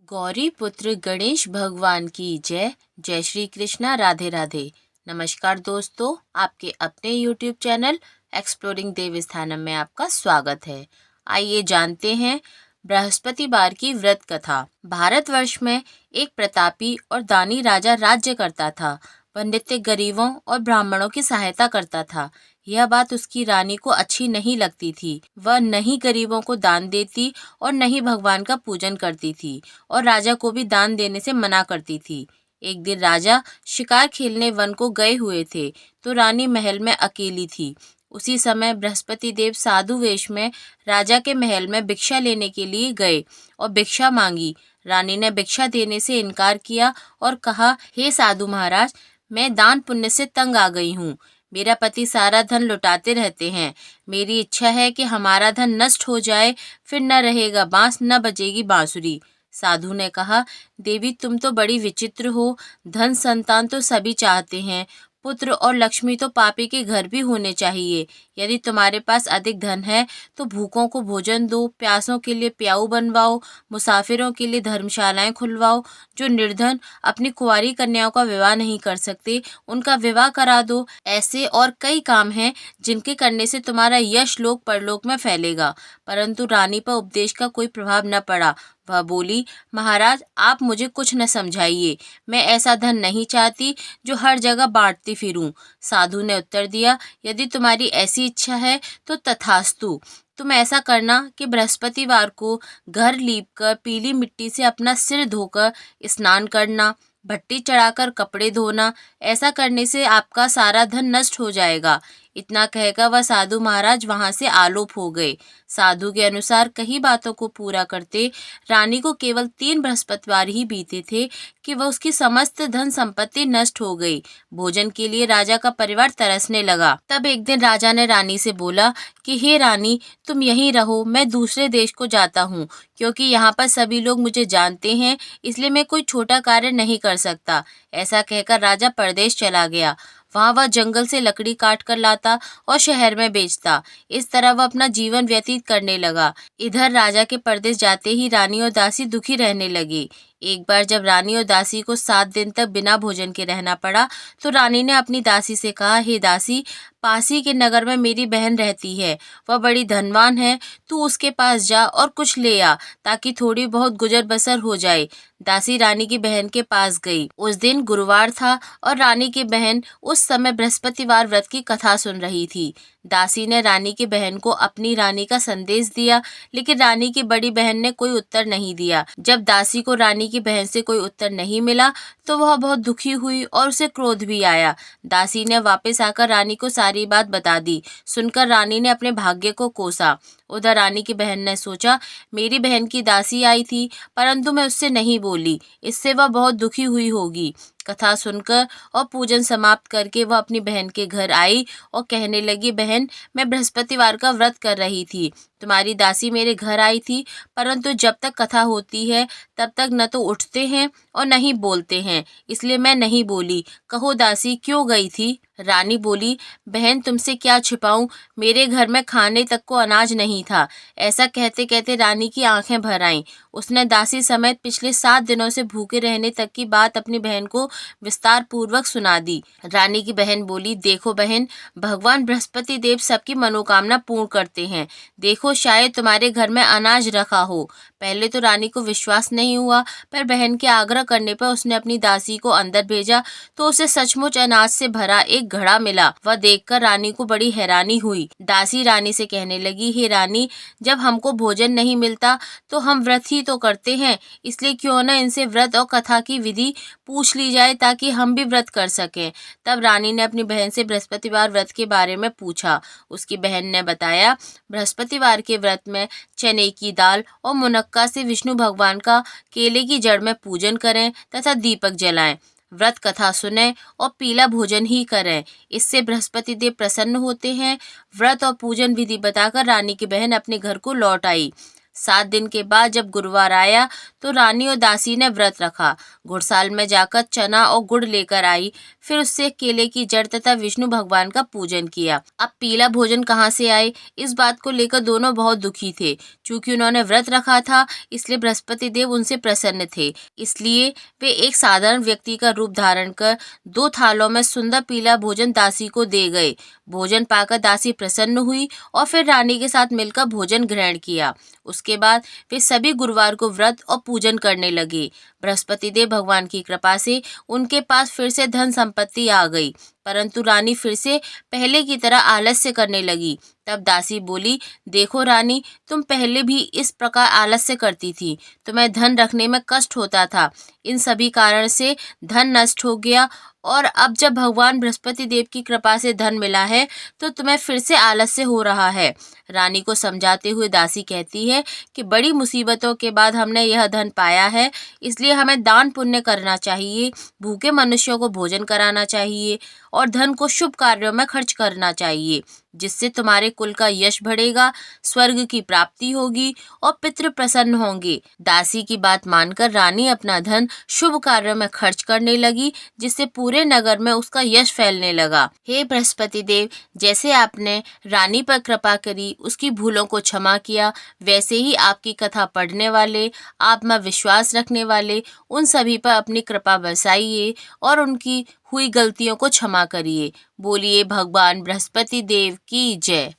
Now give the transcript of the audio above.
गौरी पुत्र गणेश भगवान की जय। जय श्री कृष्णा, राधे राधे। नमस्कार दोस्तों, आपके अपने YouTube चैनल एक्सप्लोरिंग देवस्थानम में आपका स्वागत है। आइए जानते हैं बृहस्पतिवार की व्रत कथा। भारतवर्ष में एक प्रतापी और दानी राजा राज्य करता था। वह नित्य गरीबों और ब्राह्मणों की सहायता करता था। यह बात उसकी रानी को अच्छी नहीं लगती थी। वह न ही गरीबों को दान देती और न ही भगवान का पूजन करती थी और राजा को भी दान देने से मना करती थी। एक दिन राजा शिकार खेलने वन को गए हुए थे तो रानी महल में अकेली थी। उसी समय बृहस्पति देव साधु वेश में राजा के महल में भिक्षा लेने के लिए गए और भिक्षा मांगी। रानी ने भिक्षा देने से इनकार किया और कहा, हे साधु महाराज, मैं दान पुण्य से तंग आ गई हूँ। मेरा पति सारा धन लुटाते रहते हैं। मेरी इच्छा है कि हमारा धन नष्ट हो जाए, फिर न रहेगा बांस न बजेगी बांसुरी। साधु ने कहा, देवी तुम तो बड़ी विचित्र हो। धन संतान तो सभी चाहते हैं, पुत्र और लक्ष्मी तो पापी के घर भी होने चाहिए। यदि तुम्हारे पास अधिक धन है तो भूखों को भोजन दो, प्यासों के लिए प्याऊ बनवाओ, मुसाफिरों के लिए धर्मशालाएं खुलवाओ। जो निर्धन अपनी कुंवारी कन्याओं का विवाह नहीं कर सकते, उनका विवाह करा दो। ऐसे और कई काम हैं जिनके करने से तुम्हारा यश लोक परलोक में फैलेगा। परंतु रानी पर उपदेश का कोई प्रभाव न पड़ा। वह बोली, महाराज आप मुझे कुछ न समझाइए। मैं ऐसा धन नहीं चाहती जो हर जगह बांटती फिरूं। साधु ने उत्तर दिया, यदि तुम्हारी ऐसी इच्छा है तो तथास्तु। तुम ऐसा करना कि बृहस्पतिवार को घर लीपकर पीली मिट्टी से अपना सिर धोकर स्नान करना, भट्टी चढ़ाकर कपड़े धोना। ऐसा करने से आपका सारा धन नष्ट हो जाएगा। इतना कहकर वह साधु महाराज वहां से आलोप हो गए। साधु के अनुसार कई बातों को पूरा करते रानी को केवल 3 बृहस्पतिवार ही बीते थे कि वह उसकी समस्त धन संपत्ति नष्ट हो गई। भोजन के लिए राजा का परिवार तरसने लगा। तब एक दिन राजा ने रानी से बोला कि हे रानी, तुम यहीं रहो, मैं दूसरे देश को जाता हूँ, क्योंकि यहाँ पर सभी लोग मुझे जानते हैं, इसलिए मैं कोई छोटा कार्य नहीं कर सकता। ऐसा कहकर राजा परदेश चला गया। वहाँ वह जंगल से लकड़ी काट कर लाता और शहर में बेचता। इस तरह वह अपना जीवन व्यतीत करने लगा। इधर राजा के परदेश जाते ही रानी और दासी दुखी रहने लगी। एक बार जब रानी और दासी को 7 दिन तक बिना भोजन के रहना पड़ा तो रानी ने अपनी दासी से कहा, हे दासी, पास ही के नगर में मेरी बहन रहती है, वह बड़ी धनवान है। तू उसके पास जा और कुछ ले आ ताकि थोड़ी बहुत गुजर बसर हो जाए। दासी रानी की बहन के पास गई। उस दिन गुरुवार था और रानी की बहन उस समय बृहस्पतिवार व्रत की कथा सुन रही थी। दासी ने रानी की बहन को अपनी रानी का संदेश दिया, लेकिन रानी की बड़ी बहन ने कोई उत्तर नहीं दिया। जब दासी को रानी की बहन से कोई उत्तर नहीं मिला तो वह बहुत दुखी हुई और उसे क्रोध भी आया। दासी ने वापस आकर रानी को सारी बात बता दी। सुनकर रानी ने अपने भाग्य को कोसा। उधर रानी की बहन ने सोचा, मेरी बहन की दासी आई थी परंतु मैं उससे नहीं बोली, इससे वह बहुत दुखी हुई होगी। कथा सुनकर और पूजन समाप्त करके वह अपनी बहन के घर आई और कहने लगी, बहन, मैं बृहस्पतिवार का व्रत कर रही थी। तुम्हारी दासी मेरे घर आई थी, परंतु जब तक कथा होती है तब तक न तो उठते हैं और न ही बोलते हैं, इसलिए मैं नहीं बोली। कहो दासी, क्यों गई थी? रानी बोली, बहन तुमसे क्या छिपाऊं, मेरे घर में खाने तक को अनाज नहीं था। ऐसा कहते कहते रानी की आंखें भर आईं। उसने दासी समेत पिछले 7 दिनों से भूखे रहने तक की बात अपनी बहन को विस्तार पूर्वक सुना दी। रानी की बहन बोली, देखो बहन, भगवान बृहस्पति देव सबकी मनोकामना पूर्ण करते हैं। देखो, शायद तुम्हारे घर में अनाज रखा हो। पहले तो रानी को विश्वास नहीं हुआ, पर बहन के आग्रह करने पर उसने अपनी दासी को अंदर भेजा तो उसे सचमुच अनाज से भरा एक घड़ा मिला। वह देखकर रानी को बड़ी हैरानी हुई। दासी रानी से कहने लगी, हे रानी, जब हमको भोजन नहीं मिलता तो हम व्रत ही तो करते हैं, इसलिए क्यों न इनसे व्रत और कथा की विधि पूछ ली जाए ताकि हम भी व्रत कर सकें। तब रानी ने अपनी बहन से बृहस्पतिवार व्रत के बारे में पूछा। उसकी बहन ने बताया, बृहस्पतिवार के व्रत में चने की दाल और मुनक्का से विष्णु भगवान का केले की जड़ में पूजन करें तथा दीपक जलाएं, व्रत कथा सुने और पीला भोजन ही करें, इससे बृहस्पति देव प्रसन्न होते हैं। व्रत और पूजन विधि बताकर रानी की बहन अपने घर को लौट आई। 7 दिन के बाद जब गुरुवार आया तो रानी और दासी ने व्रत रखा। घुड़साल में जाकर चना और गुड़ लेकर आई, फिर उससे केले की जड़ तथा विष्णु भगवान का पूजन किया। अब पीला भोजन कहाँ से आए, इस बात को लेकर दोनों बहुत दुखी थे। चूंकि उन्होंने व्रत रखा था, इसलिए बृहस्पति देव उनसे प्रसन्न थे। इसलिए वे एक साधारण व्यक्ति का रूप धारण कर 2 थालों में सुंदर पीला भोजन दासी को दे गए। भोजन पाकर दासी प्रसन्न हुई और फिर रानी के साथ मिलकर भोजन ग्रहण किया। उसके बाद वे सभी गुरुवार को व्रत और पूजन करने लगे। बृहस्पति देव भगवान की कृपा से उनके पास फिर से धन संपत्ति आ गई, परंतु रानी फिर से पहले की तरह आलस्य करने लगी। तब दासी बोली, देखो रानी, तुम पहले भी इस प्रकार आलस्य करती थी, तुम्हें धन रखने में कष्ट होता था। इन सभी कारण से धन नष्ट हो गया और अब जब भगवान बृहस्पति देव की कृपा से धन मिला है तो तुम्हें फिर से आलस्य हो रहा है। रानी को समझाते हुए दासी कहती है कि बड़ी मुसीबतों के बाद हमने यह धन पाया है, इसलिए हमें दान पुण्य करना चाहिए, भूखे मनुष्यों को भोजन कराना चाहिए और धन को शुभ कार्यों में खर्च करना चाहिए, जिससे तुम्हारे कुल का यश बढ़ेगा, स्वर्ग की प्राप्ति होगी और पितृ प्रसन्न होंगे। दासी की बात मानकर रानी अपना धन शुभ कार्यों में खर्च करने लगी, जिससे पूरे नगर में उसका यश फैलने लगा। हे बृहस्पति देव, जैसे आपने रानी पर कृपा करी, उसकी भूलों को क्षमा किया, वैसे ही आपकी कथा पढ़ने वाले, आप में विश्वास रखने वाले उन सभी पर अपनी कृपा बरसाइए और उनकी हुई गलतियों को क्षमा करिए। बोलिए भगवान बृहस्पति देव की जय।